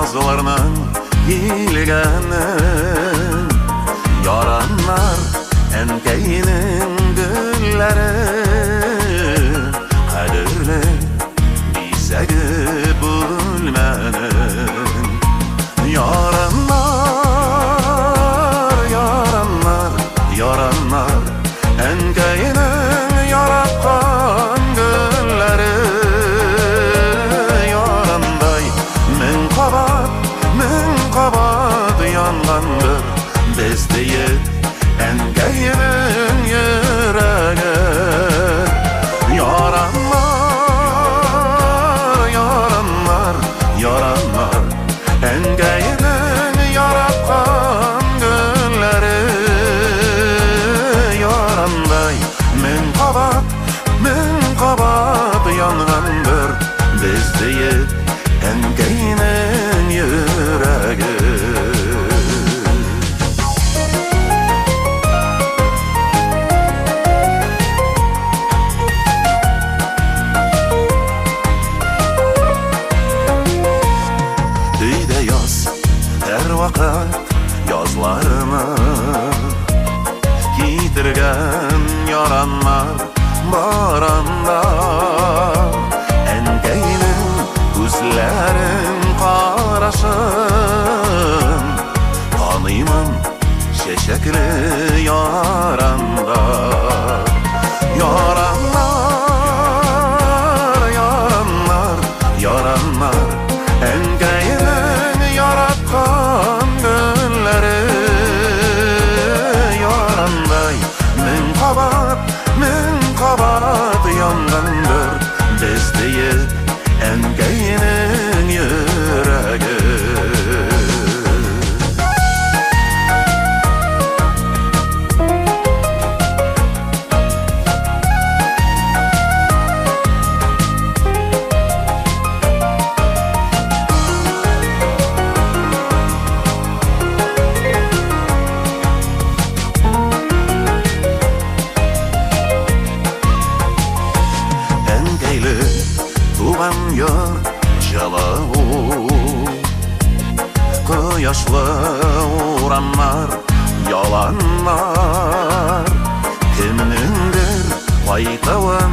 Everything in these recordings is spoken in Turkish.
nazlarının gilgenin yaranlar enkeyinin gülleri kadirli bizegi bulmenin yaranlar yaranlar yaranlar enkeyinin yaratkan gülleri yaranday min kabat yangandır besteyip enkeyinin yüreği yaranlar yaranlar yaranlar enkeyinin yaratkan gülleri yaranday min kabat yangandır besteyip enkeyinin yüreği her vakat yazlarını gitirgen yaranlar baranda enkeyinin gözlerin karasın kanıyımın şeşekli yaranda yaranlar yaranlar yaranlar enkeyinin yaratkan gülleri yaranday min kabat yangandır besteyip enkeyinin yüreği tuğan yar çalavu kıyaşlı uğranlar yalanlar kimnindir paytavın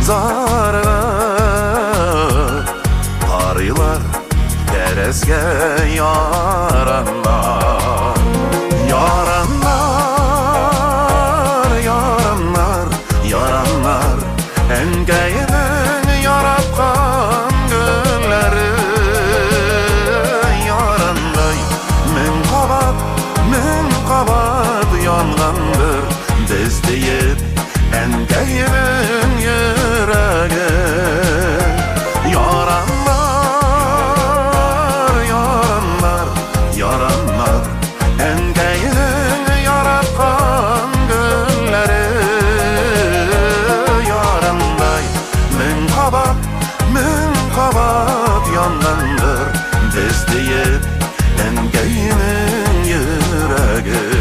zarı tarılar terezge yaranlar yaranlar yaranlar yaranlar enkeyinin yaratkan gülleri yaranday min kabat yangandır besteyip enkeyinin yüreği yaranlar yaranlar yaranlar enkeyinin yaratkan gülleri yaranday min kabat yangandır besteyip enkeyinin yüreği